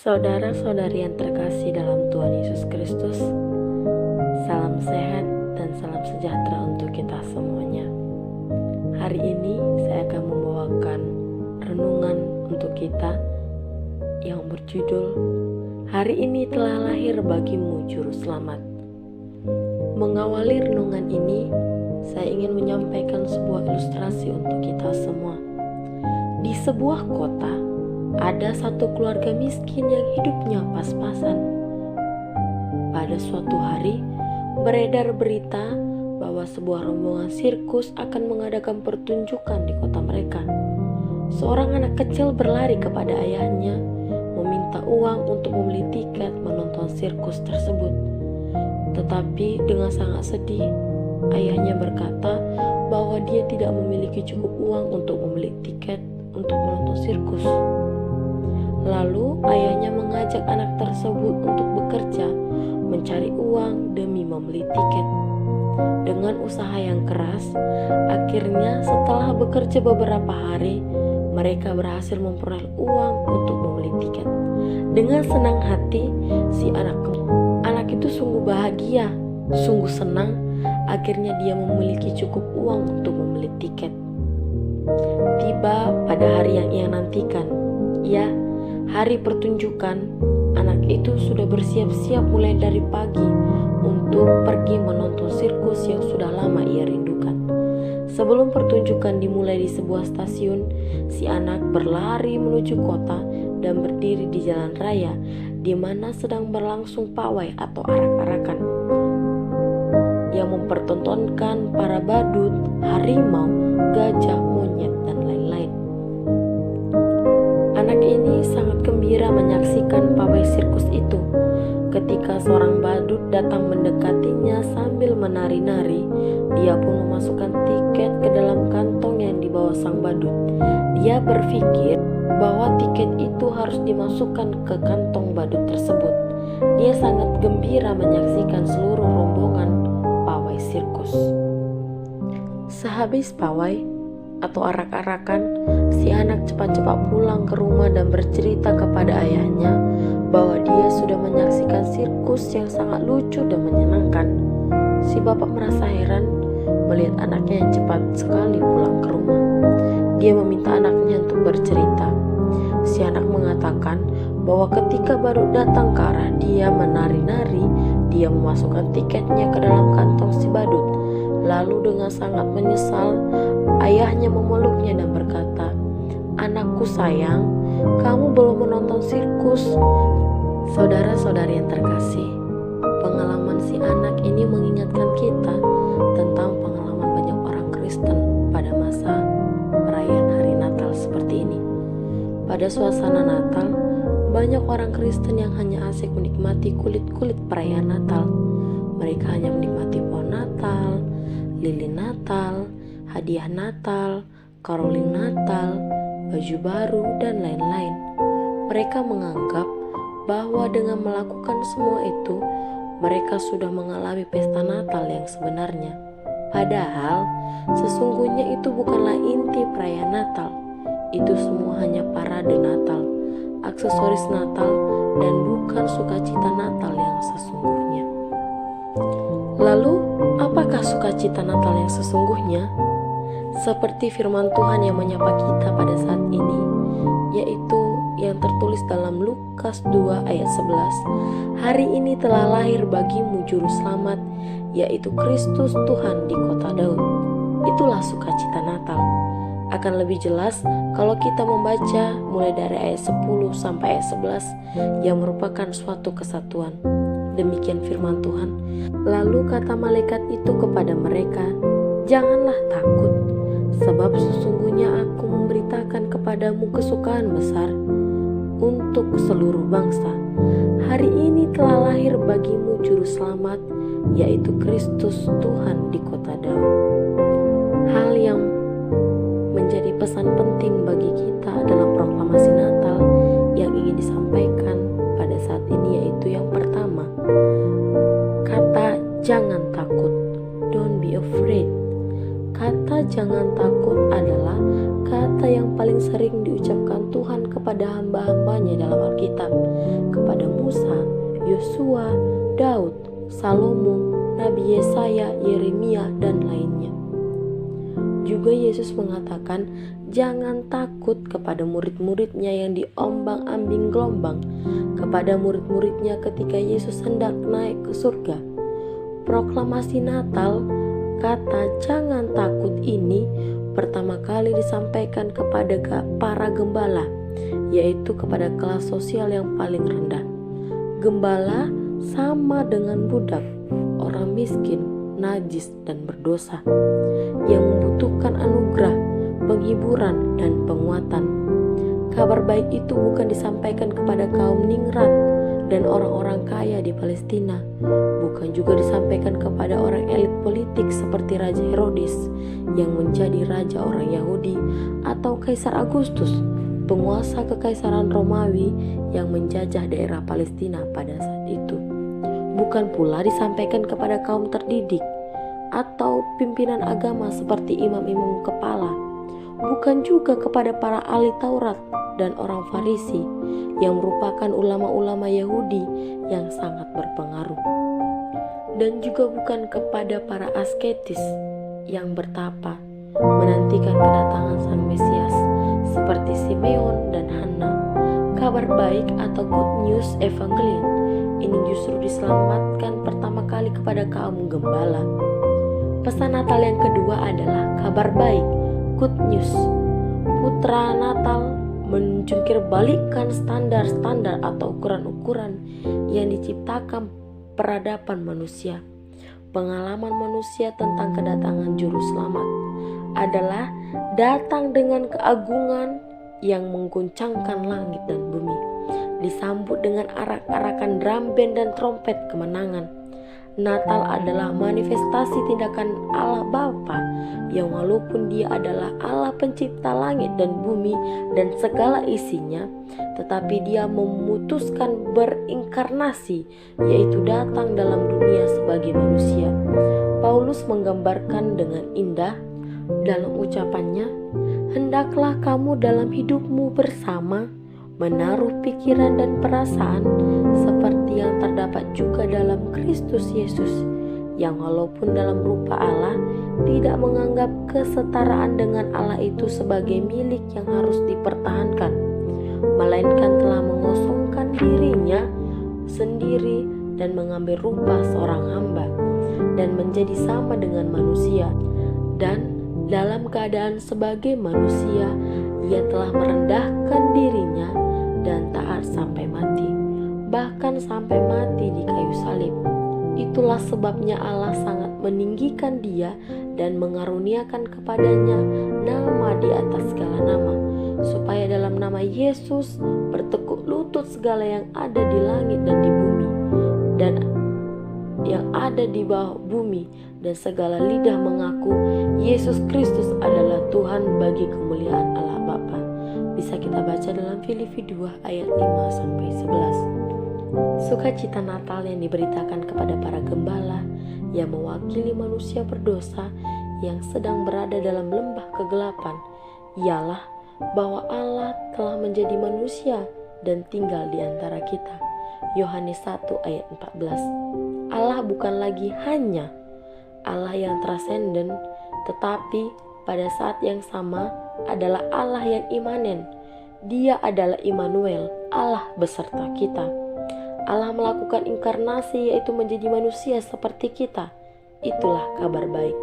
Saudara-saudari yang terkasih dalam Tuhan Yesus Kristus, salam sehat dan salam sejahtera untuk kita semuanya. Hari ini saya akan membawakan renungan untuk kita yang berjudul Hari ini telah lahir bagimu Juru Selamat. Mengawali renungan ini, saya ingin menyampaikan sebuah ilustrasi untuk kita semua. Di sebuah kota, ada satu keluarga miskin yang hidupnya pas-pasan. Pada suatu hari, beredar berita bahwa sebuah rombongan sirkus akan mengadakan pertunjukan di kota mereka. Seorang anak kecil berlari kepada ayahnya, meminta uang untuk membeli tiket menonton sirkus tersebut. Tetapi dengan sangat sedih, ayahnya berkata bahwa dia tidak memiliki cukup uang untuk membeli tiket untuk menonton sirkus. Lalu ayahnya mengajak anak tersebut untuk bekerja, mencari uang demi membeli tiket. Dengan usaha yang keras, akhirnya setelah bekerja beberapa hari, mereka berhasil memperoleh uang untuk membeli tiket. Dengan senang hati, si anak itu sungguh bahagia, sungguh senang. Akhirnya dia memiliki cukup uang untuk membeli tiket. Tiba pada hari yang ia nantikan, hari pertunjukan. Anak itu sudah bersiap-siap mulai dari pagi untuk pergi menonton sirkus yang sudah lama ia rindukan. Sebelum pertunjukan dimulai di sebuah stasiun, si anak berlari menuju kota dan berdiri di jalan raya di mana sedang berlangsung pawai atau arak-arakan yang mempertontonkan para badut, harimau, gajah, monyet, dan lain-lain. Anak ini sangat gembira menyaksikan pawai sirkus itu. Ketika seorang badut datang mendekatinya sambil menari-nari, dia pun memasukkan tiket ke dalam kantong yang dibawa sang badut. Dia berpikir bahwa tiket itu harus dimasukkan ke kantong badut tersebut. Dia sangat gembira menyaksikan seluruh rombongan pawai sirkus. Sehabis pawai atau arak-arakan, si anak cepat-cepat pulang ke rumah dan bercerita kepada ayahnya bahwa dia sudah menyaksikan sirkus yang sangat lucu dan menyenangkan. Si bapak merasa heran melihat anaknya yang cepat sekali pulang ke rumah. Dia meminta anaknya untuk bercerita. Si anak mengatakan bahwa ketika baru datang ke arah dia menari-nari, dia memasukkan tiketnya ke dalam kantong si badut. Lalu dengan sangat menyesal, ayahnya memeluknya dan berkata, "Anakku sayang, kamu belum menonton sirkus." Saudara-saudari yang terkasih, pengalaman si anak ini mengingatkan kita tentang pengalaman banyak orang Kristen pada masa perayaan hari Natal seperti ini. Pada suasana Natal, banyak orang Kristen yang hanya asik menikmati kulit-kulit perayaan Natal. Mereka hanya menikmati pohon Natal, lilin Natal, hadiah Natal, caroling Natal, baju baru, dan lain-lain. Mereka menganggap bahwa dengan melakukan semua itu, mereka sudah mengalami pesta Natal yang sebenarnya. Padahal, sesungguhnya itu bukanlah inti perayaan Natal. Itu semua hanya parade Natal, aksesoris Natal, dan bukan sukacita Natal yang sesungguhnya. Lalu, apakah sukacita Natal yang sesungguhnya? Seperti firman Tuhan yang menyapa kita pada saat ini, yaitu yang tertulis dalam Lukas 2 ayat 11. Hari ini telah lahir bagimu Juru Selamat, yaitu Kristus Tuhan di kota Daud. Itulah sukacita Natal. Akan lebih jelas kalau kita membaca mulai dari ayat 10 sampai ayat 11 yang merupakan suatu kesatuan. Demikian firman Tuhan. Lalu kata malaikat itu kepada mereka, "Janganlah takut, sebab sesungguhnya aku memberitakan kepadamu kesukaan besar untuk seluruh bangsa. Hari ini telah lahir bagimu Juru Selamat, yaitu Kristus Tuhan di kota Daud." Hal yang menjadi pesan penting bagi kita dalam proklamasi Natal yang ingin disampaikan pada saat ini yaitu yang pertama, kata jangan takut, don't be afraid. Kata jangan takut adalah kata yang paling sering diucapkan Tuhan kepada hamba-hambanya dalam Alkitab. Yosua, Daud, Salomo, Nabi Yesaya, Yeremia, dan lainnya. Juga Yesus mengatakan, jangan takut kepada murid-muridnya yang diombang-ambing gelombang, kepada murid-muridnya ketika Yesus hendak naik ke surga. Proklamasi Natal, kata jangan takut ini pertama kali disampaikan kepada para gembala, yaitu kepada kelas sosial yang paling rendah. Gembala sama dengan budak, orang miskin, najis, dan berdosa, yang membutuhkan anugerah, penghiburan, dan penguatan. Kabar baik itu bukan disampaikan kepada kaum ningrat dan orang-orang kaya di Palestina, bukan juga disampaikan kepada orang elit politik seperti Raja Herodes yang menjadi raja orang Yahudi, atau Kaisar Agustus, penguasa kekaisaran Romawi yang menjajah daerah Palestina pada saat itu. Bukan pula disampaikan kepada kaum terdidik atau pimpinan agama seperti imam-imam kepala, bukan juga kepada para ahli Taurat dan orang Farisi yang merupakan ulama-ulama Yahudi yang sangat berpengaruh, dan juga bukan kepada para asketis yang bertapa menantikan kedatangan Sang Mesias seperti Simeon dan Hana. Kabar baik atau good news evangelion ini justru diselamatkan pertama kali kepada kaum gembala. Pesan Natal yang kedua adalah kabar baik, good news. Putra Natal menjungkir balikkan standar-standar atau ukuran-ukuran yang diciptakan peradaban manusia. Pengalaman manusia tentang kedatangan Juru Selamat adalah datang dengan keagungan yang mengguncangkan langit dan bumi, disambut dengan arak-arakan drum band dan trompet kemenangan. Natal adalah manifestasi tindakan Allah Bapa yang walaupun Dia adalah Allah pencipta langit dan bumi dan segala isinya, tetapi Dia memutuskan berinkarnasi, yaitu datang dalam dunia sebagai manusia. Paulus menggambarkan dengan indah dalam ucapannya, hendaklah kamu dalam hidupmu bersama menaruh pikiran dan perasaan seperti yang terdapat juga dalam Kristus Yesus, yang walaupun dalam rupa Allah tidak menganggap kesetaraan dengan Allah itu sebagai milik yang harus dipertahankan, melainkan telah mengosongkan dirinya sendiri dan mengambil rupa seorang hamba dan menjadi sama dengan manusia, dan dalam keadaan sebagai manusia Ia telah merendahkan dirinya dan taat sampai mati, bahkan sampai mati di kayu salib. Itulah sebabnya Allah sangat meninggikan Dia dan mengaruniakan kepadanya nama di atas segala nama, supaya dalam nama Yesus bertekuk lutut segala yang ada di langit dan di bumi dan yang ada di bawah bumi, dan segala lidah mengaku Yesus Kristus adalah Tuhan bagi kemuliaan Allah Bapa. Bisa kita baca dalam Filipi 2 ayat 5-11. Sukacita Natal yang diberitakan kepada para gembala yang mewakili manusia berdosa yang sedang berada dalam lembah kegelapan ialah bahwa Allah telah menjadi manusia dan tinggal di antara kita. Yohanes 1 ayat 14. Allah bukan lagi hanya Allah yang transenden, tetapi pada saat yang sama adalah Allah yang imanen. Dia adalah Immanuel, Allah beserta kita. Allah melakukan inkarnasi, yaitu menjadi manusia seperti kita. Itulah kabar baik.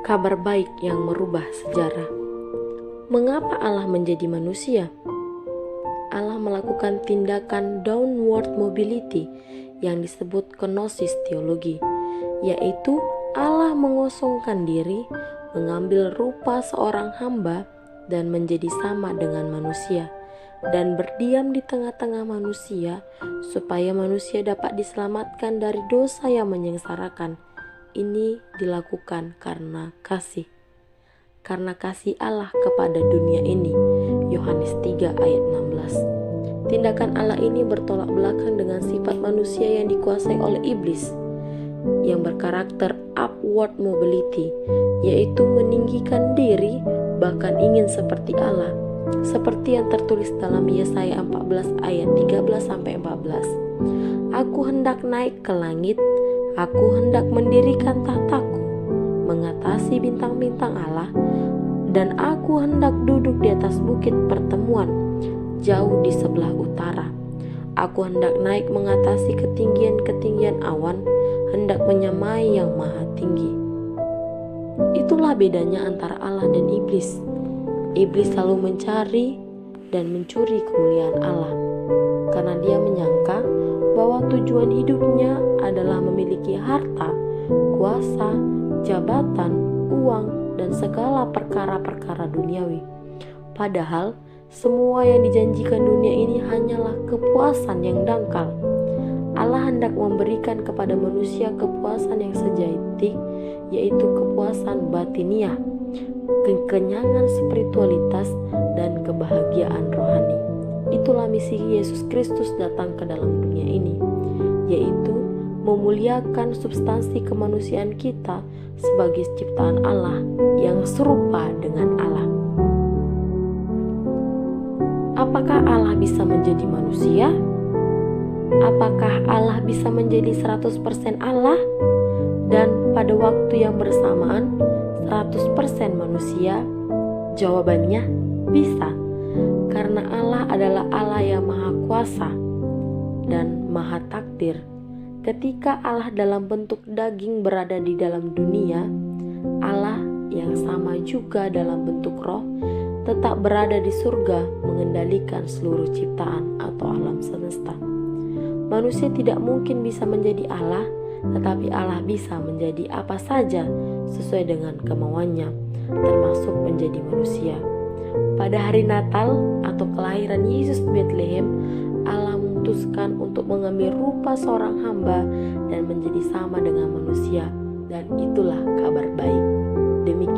Kabar baik yang merubah sejarah. Mengapa Allah menjadi manusia? Allah melakukan tindakan downward mobility yang disebut kenosis teologi, yaitu Allah mengosongkan diri, mengambil rupa seorang hamba dan menjadi sama dengan manusia, dan berdiam di tengah-tengah manusia supaya manusia dapat diselamatkan dari dosa yang menyengsarakan. Ini dilakukan karena kasih Allah kepada dunia ini. Yohanes 3 ayat 16. Tindakan Allah ini bertolak belakang dengan sifat manusia yang dikuasai oleh iblis, yang berkarakter upward mobility, yaitu meninggikan diri, bahkan ingin seperti Allah, seperti yang tertulis dalam Yesaya 14 ayat 13-14. Aku hendak naik ke langit, aku hendak mendirikan tahtaku, mengatasi bintang-bintang Allah, dan aku hendak duduk di atas bukit pertemuan, jauh di sebelah utara. Aku hendak naik mengatasi ketinggian-ketinggian awan, hendak menyamai yang maha tinggi. Itulah bedanya antara Allah dan iblis. Iblis selalu mencari dan mencuri kemuliaan Allah, karena dia menyangka bahwa tujuan hidupnya adalah memiliki harta, kuasa, jabatan, uang, dan segala perkara-perkara duniawi. Padahal semua yang dijanjikan dunia ini hanyalah kepuasan yang dangkal. Allah hendak memberikan kepada manusia kepuasan yang sejati, yaitu kepuasan batiniah, kekenyangan spiritualitas, dan kebahagiaan rohani. Itulah misi Yesus Kristus datang ke dalam dunia ini, yaitu memuliakan substansi kemanusiaan kita sebagai ciptaan Allah yang serupa dengan Allah. Apakah Allah bisa menjadi manusia? Apakah Allah bisa menjadi 100% Allah dan pada waktu yang bersamaan 100% manusia? Jawabannya bisa, karena Allah adalah Allah yang maha kuasa dan maha takdir. Ketika Allah dalam bentuk daging berada di dalam dunia, Allah yang sama juga dalam bentuk roh tetap berada di surga mengendalikan seluruh ciptaan atau alam semesta. Manusia tidak mungkin bisa menjadi Allah, tetapi Allah bisa menjadi apa saja sesuai dengan kemauannya, termasuk menjadi manusia. Pada hari Natal atau kelahiran Yesus di Bethlehem, Allah memutuskan untuk mengambil rupa seorang hamba dan menjadi sama dengan manusia, dan itulah kabar baik. Demikian